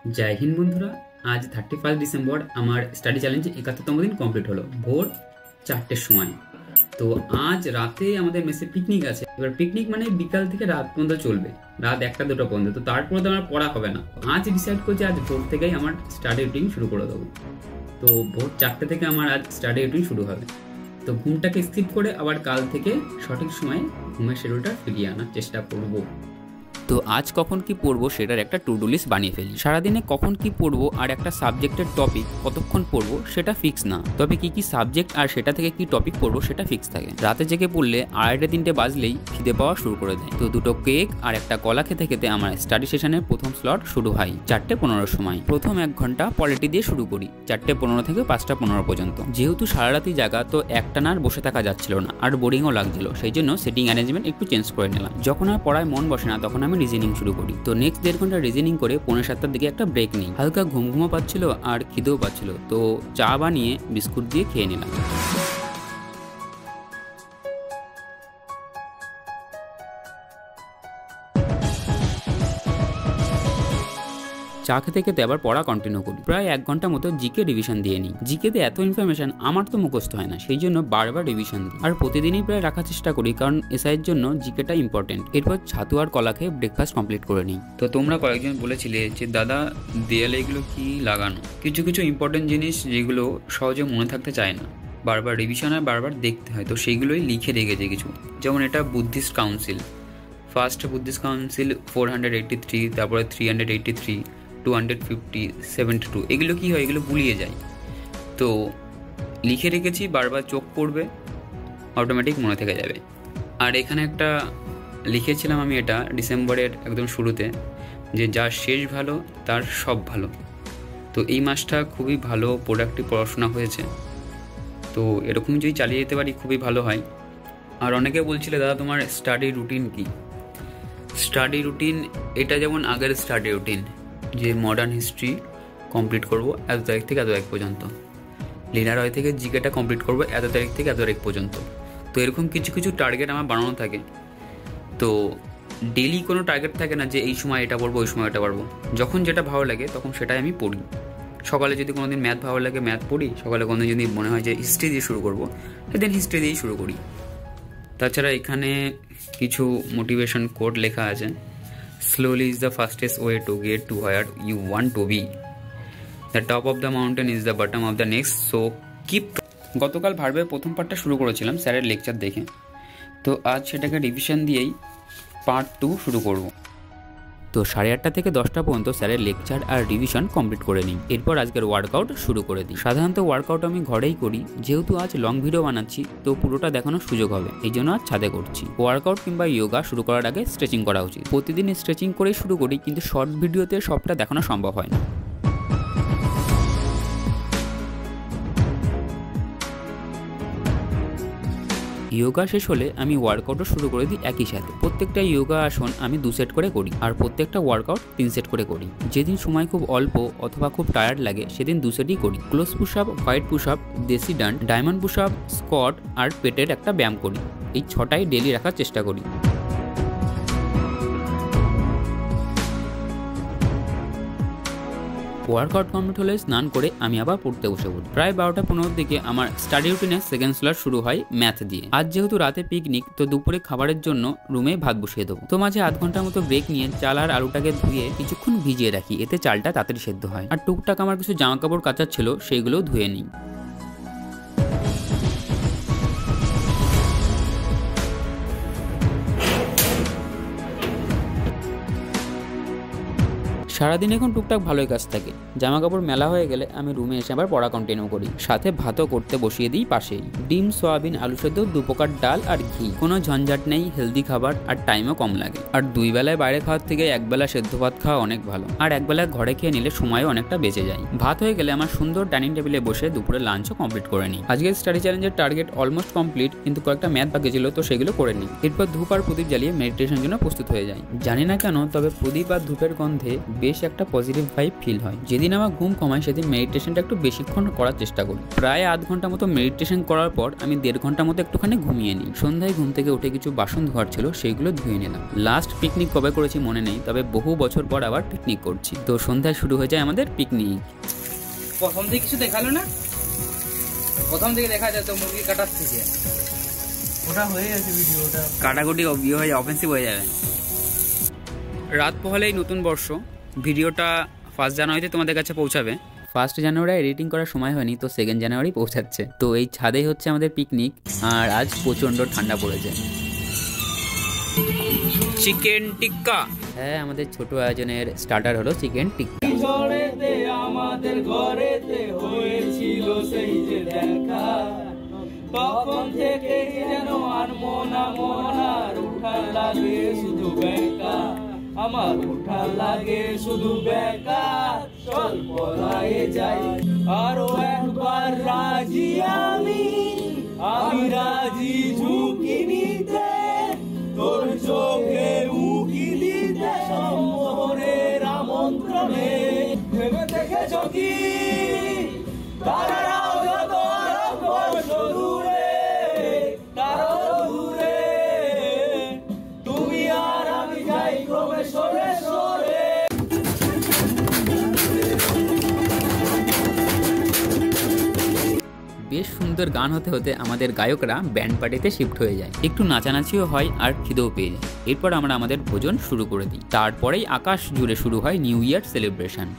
जय हिंद बंधुरा। आज 31 डिसेम्बर हमार स्टाडी चैलेंज 71तम दिन कमप्लीट हलो भोर 4टेर समय। तो आज राते आमादेर मेसे पिकनिक आछे। एबार पिकनिक माने बिकाल थेके रात पर्यन्त चलबे, रात 1टा 2टा पर्यन्त। तो तारपरे तो आमार पढ़ा होबे ना। आज डिसाइड करछि आज भोर थेकेई आमार स्टाडी रुटिन शुरू करे देबो। तो भोर 4टे थेके आमार आज स्टाडी रुटिन शुरू होबे। तो घुमटाके स्किप करे आबार काल थेके सठिक समय घुमेर शेड्यूलटा फिरिये आनार चेष्टा करब। तो आज कখন কি পড়বো সেটার একটা টু ডু লিস্ট বানিয়ে ফেলি। সারাদিনে কখন কি পড়বো আর একটা সাবজেক্টের টপিক কতক্ষণ পড়বো সেটা ফিক্স না, তবে কি কি সাবজেক্ট আর সেটা থেকে কি টপিক পড়বো সেটা ফিক্স থাকে। রাতে জেগে পড়লে 2:30-3টে বাজলেই খিদে পাওয়া শুরু করে দেয়। তো দুটো কেক আর একটা কলা খেতে খেতে আমার স্টাডি সেশনের প্রথম স্লট শুরু হয় 4:15 সময়। প্রথম 1 ঘন্টা পলিটি দিয়ে শুরু করি 4:15 থেকে 5:15 পর্যন্ত। যেহেতু সারা রাতই জাগা, তো একটানা আর বসে থাকা যাচ্ছিল না আর বোরিংও লাগছিল, সেই জন্য সেটিং অ্যারেঞ্জমেন্ট একটু চেঞ্জ করে নিলাম। যখন আর পড়ায় মন বসে না তখন আমি রিজনিং শুরু করি। তো নেক্সট 1.5 ঘন্টা রিজনিং করে 6:45টার দিকে একটা ব্রেক নিই। হালকা ঘুম পাচ্ছিল আর খিদেও পাচ্ছিল, তো চা বানিয়ে বিস্কুট দিয়ে খেয়ে নিলাম। চা খেতে খেতে আবার পড়া কন্টিনিউ করি। প্রায় 1 ঘন্টা মতো জিকে রিভিশন দিয়ে নিই। জিকেতে এত ইনফরমেশন আমার তো মুখস্থ হয় না, সেই জন্য বারবার রিভিশন দিই। আর প্রতিদিনই প্রায় রাখার চেষ্টা করি, কারণ এসআইয়ের জন্য জিকেটা ইম্পর্টেন্ট। এরপর ছাতু আর কলা খেয়ে ব্রেকফাস্ট কমপ্লিট করে নিই। তো তোমরা কয়েকজন বলেছিলে যে দাদা দেয়ালে এগুলো কি লাগানো, কিছু কিছু ইম্পর্টেন্ট জিনিস যেগুলো সহজে মনে থাকতে চায় না, বারবার রিভিশন আর বারবার দেখতে হয়, তো সেইগুলোই লিখে রেখেছে কিছু। যেমন এটা Buddhist council, first Buddhist council 483, তারপরে 383, 250, 72, এগুলো কি হয়, এগুলো গুলিয়ে যায়। তো লিখে রেখেছি, বারবার চোখ পড়বে, অটোমেটিক মনে থেকে যাবে। আর এখানে একটা লিখেছিলাম আমি, এটা ডিসেম্বরের একদম শুরুতে, যে যার শেষ ভালো তার সব ভালো। তো এই মাসটা খুবই ভালো প্রোডাক্টিভ পড়াশোনা হয়েছে, তো এরকম যদি চালিয়ে যেতে পারি খুবই ভালো হয়। আর অনেকে বলছিলে দাদা তোমার স্টাডি রুটিন কি? স্টাডি রুটিন এটা যেমন আগের স্টাডি রুটিন, যে মডার্ন হিস্ট্রি কমপ্লিট করব এত তারিখ থেকে এত তারিখ পর্যন্ত, লিনার হয় থেকে জিকেটা কমপ্লিট করব এত তারিখ থেকে এত তারিখ পর্যন্ত। তো এরকম কিছু কিছু টার্গেট আমার বানানো থাকে। তো ডেলি কোনো টার্গেট থাকে না যে এই সময় এটা পড়বো ওই সময় এটা পড়বো, যখন যেটা ভালো লাগে তখন সেটাই আমি পড়ি। সকালে যদি কোনোদিন ম্যাথ ভালো লাগে ম্যাথ পড়ি, সকালে কোনোদিন যদি মনে হয় যে হিস্ট্রি দিয়ে শুরু করবো সেদিন হিস্ট্রি দিয়েই শুরু করি। তাছাড়া এখানে কিছু মোটিভেশন কোড লেখা আছে। Slowly is the fastest way to get to where you want to be. The top of the mountain is the bottom of the next, so keep. গতকাল ভার্বের প্রথম পার্টটা শুরু করেছিলাম স্যারের লেকচার দেখে, তো আজ সেটাকে রিভিশন দিয়েই পার্ট 2 শুরু করব। তো 8:30 থেকে 10টা পর্যন্ত স্যারের লেকচার আর রিভিশন কমপ্লিট করে নিই। এরপর আজকের ওয়ার্কআউট শুরু করে দিই। সাধারণত ওয়ার্কআউট আমি ঘরেই করি, যেহেতু আজ লং ভিডিও বানাচ্ছি তো পুরোটা দেখানোর সুযোগ হবে, এই জন্য আজ ছাদে করছি। ওয়ার্কআউট কিংবা ইয়োগা শুরু করার আগে স্ট্রেচিং করা উচিত। প্রতিদিন স্ট্রেচিং করেই শুরু করি, কিন্তু শর্ট ভিডিওতে সবটা দেখানো সম্ভব হয় না। ইয়োগা শেষ হলে আমি ওয়ার্কআউটও শুরু করে দিই একই সাথে। প্রত্যেকটা ইয়োগা আসন আমি 2 সেট করে করি, আর প্রত্যেকটা ওয়ার্কআউট 3 সেট করে করি। যেদিন সময় খুব অল্প অথবা খুব টায়ার্ড লাগে সেদিন 2 সেটই করি। Close push up, wide push up, দেশি ডান্ট, ডায়মন্ড পুশ আপ, স্কোয়াট আর পেটের একটা ব্যায়াম করি। এই 6টাই ডেলি রাখার চেষ্টা করি। ওয়ার্কআউট কমপ্লিট হলে স্নান করে আমি আবার পড়তে বসে পড়ি। প্রায় 12:15 দিকে আমার স্টাডি রুটিনের সেকেন্ড স্লট শুরু হয় ম্যাথ দিয়ে। আজ যেহেতু রাতে পিকনিক, তো দুপুরে খাবারের জন্য রুমে ভাত বসিয়ে দেবো। তো মাঝে 1/2 ঘন্টার মতো ব্রেক নিয়ে চাল আর আলুটাকে ধুয়ে কিছুক্ষণ ভিজিয়ে রাখি, এতে চালটা তাড়াতাড়ি সেদ্ধ হয়। আর টুকটাক আমার কিছু জামা কাপড় কাচার ছিল, সেইগুলোও ধুয়ে নিই। সারাদিন এখন টুকটাক ভালোই কাজ থাকে। জামা কাপড় মেলা হয়ে গেলে আমি রুমে এসে আবার পড়া কন্টিনিউ করি। সাথে ভাতও করতে বসিয়ে দিই পাশেই। ডিম, সয়াবিন, আলু সেদ্ধ, 2 প্রকার ডাল আর ঘি। কোনো ঝঞ্ঝাট নেই, হেলদি খাবার, আর টাইমও কম লাগে। আর 2 বেলায় বাইরে খাওয়ার থেকে 1 বেলা সেদ্ধ ভাত খাওয়া অনেক ভালো। আর 1 বেলা ঘরে খেয়ে নিলে সময়ও অনেকটা বেঁচে যায়। ভাত হয়ে গেলে আমার সুন্দর ডাইনিং টেবিলে বসে দুপুরে লাঞ্চও কমপ্লিট করে নিই। আজকের স্টাডি চ্যালেঞ্জের টার্গেট অলমোস্ট কমপ্লিট, কিন্তু কয়েকটা ম্যাথ বাকি ছিল, তো সেগুলো করে নিই। এরপর ধূপ আর প্রদীপ জ্বালিয়ে মেডিটেশনের জন্য প্রস্তুত হয়ে যায়। জানি না কেন, তবে প্রদীপ আর ধূপের গন্ধে বেশ একটা পজিটিভ ভাইব ফিল হয়। যেদিন আমার ঘুম কমায় সেদিন মেডিটেশনটা একটু বেশিক্ষণ করার চেষ্টা করি। প্রায় আধ ঘন্টা মতো মেডিটেশন করার পর আমি 1.5 ঘন্টা মতো একটুখানি ঘুমিয়ে নিই। সন্ধ্যায় ঘুম থেকে উঠে কিছু বাসন ধোয়ার ছিল, সেইগুলো ধুয়ে নিলাম। লাস্ট পিকনিক কবে করেছি মনে নেই, তবে বহু বছর পর আবার পিকনিক করছি। তো সন্ধ্যায় শুরু হয়ে যায় আমাদের পিকনিক। প্রথম থেকে কিছু দেখালো না, প্রথম থেকে দেখা যায় তো মুরগি কাটার থেকে ওটা হয়ে গেছে ভিডিওটা, কাটাকুটি হয়ে অফেন্সিভ হয়ে যাবে। রাত পোহালেই নতুন বর্ষ, ভিডিওটা 1 জানুয়ারিতে তোমাদের কাছে পৌঁছাবে। 1 জানুয়ারি এডিটিং করার সময় হয়নি, তো 2 জানুয়ারি পৌঁছাচ্ছে। তো এই ছাদেই হচ্ছে আমাদের পিকনিক, আর আজ প্রচণ্ড ঠান্ডা পড়েছে। চিকেন টিক্কা, হ্যাঁ আমাদের ছোট আয়োজনের স্টার্টার হলো চিকেন টিক্কা। আমাদের ঘরেতে হয়েছিল সেই যে দেখা, তখন থেকে যেন আর মনার উঠা লাগে শুধু বেকা, আমার উঠা লাগে শুধু বেকা, চল পলায়ে যাই আরো একবার রাজি আমি রাজি ঝুঁকি নিতে, তোর চোখে উকি দিতে সম্মোহনের আমন্ত্রণে। ভেবে দেখেছ কি তারাও যত দূরে, তারাও দূরে, তুমি আর আমি যাই ক্রমে সরে সরে। বেশ সুন্দর গান হতে হতে আমাদের গায়করা ব্যান্ড পার্টিতে শিফট হয়ে যায়। একটু নাচানাচিও হয় আর খিদেও পেয়ে যায়। এরপর আমরা আমাদের ভোজন শুরু করে দিই। তারপরেই আকাশ জুড়ে শুরু হয় new year celebration.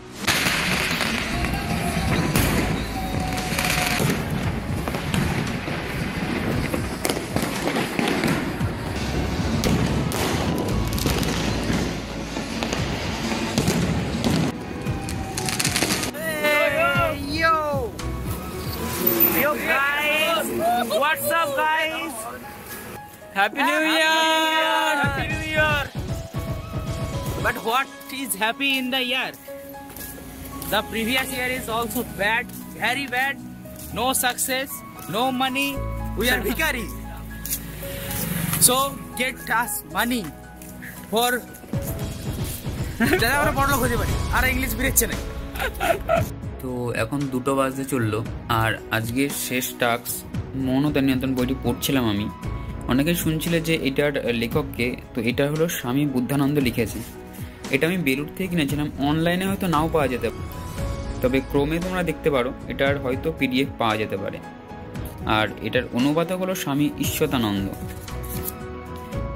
What's up, guys? Happy New Year! Happy New Year! But what is happy in the year? The previous year is also bad, very bad. No success, no money. We are bhikari. So get us money for. যারা আমরা বড়লোক হতে পারি, আর English বেরোচ্ছে না। তো এখন 2টো বাজতে চললো, আর আজকের শেষ টাস্ক মনতা নিয়ন্ত্রণ বইটি পড়ছিলাম আমি। অনেকে শুনছিলে যে এটার লেখককে, তো এটা হলো স্বামী বুদ্ধানন্দ লিখেছে। এটা আমি বেলুড় থেকে কিনেছিলাম, অনলাইনে হয়তো নাও পাওয়া যেতে পারে, তবে ক্রোমে তোমরা দেখতে পারো, এটার হয়তো PDF পাওয়া যেতে পারে। আর এটার অনুবাদক হলো স্বামী ঈশ্বতানন্দ।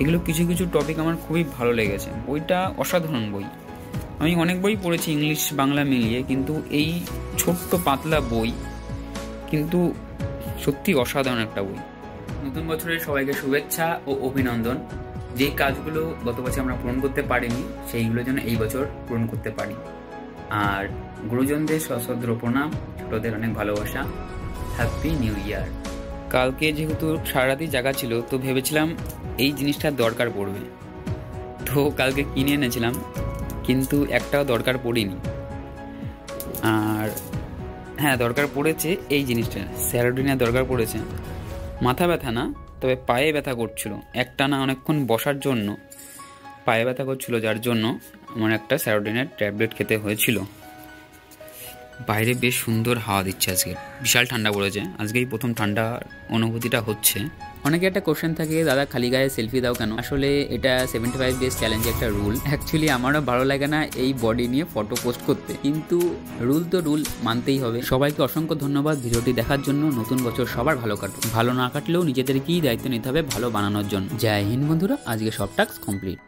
এগুলো কিছু কিছু টপিক আমার খুবই ভালো লেগেছে। বইটা অসাধারণ বই। আমি অনেক বই পড়েছি ইংলিশ বাংলা মিলিয়ে, কিন্তু এই ছোট্ট পাতলা বই কিন্তু সত্যি অসাধারণ একটা বই। নতুন বছরের সবাইকে শুভেচ্ছা ও অভিনন্দন। যেই কাজগুলো গত বছর আমরা পূরণ করতে পারিনি, সেইগুলো যেন এই বছর পূরণ করতে পারি। আর গুরুজনদের সশ্রদ্ধ প্রণাম, ছোটদের অনেক ভালোবাসা। Happy new year. কালকে যেহেতু সারারাতই জায়গা ছিল, তো ভেবেছিলাম এই জিনিসটার দরকার পড়বে, তো কালকে কিনে এনেছিলাম, কিন্তু একটাও দরকার পড়িনি। আর হ্যাঁ, দরকার পড়েছে এই জিনিসটা, স্যারোডিনের দরকার পড়েছে। মাথা ব্যথা না, তবে পায়ে ব্যথা করছিল, একটানা অনেকক্ষণ বসার জন্য পায়ে ব্যথা করছিল, যার জন্য আমার একটা স্যারোডিনের ট্যাবলেট খেতে হয়েছিল। বাইরে বেশ সুন্দর হাওয়া দিচ্ছে, আজকে বিশাল ঠান্ডা পড়েছে, আজকেই প্রথম ঠান্ডা অনুভূতিটা হচ্ছে। অনেকে একটা কোশ্চেন থাকে, দাদা খালি গায়ে সেলফি দাও কেন? আসলে এটা 75 ডেজ চ্যালেঞ্জে একটা রুল। অ্যাকচুয়ালি আমারও ভালো লাগে না এই বডি নিয়ে ফটো পোস্ট করতে, কিন্তু রুল তো রুল, মানতেই হবে। সবাইকে অসংখ্য ধন্যবাদ ভিডিওটি দেখার জন্য। নতুন বছর সবার ভালো কাটুক, ভালো না কাটলেও নিজেদেরকেই দায়িত্ব নিতে হবে ভালো বানানোর জন্য। জয় হিন্দ বন্ধুরা, আজকে সব টাস্ক কমপ্লিট।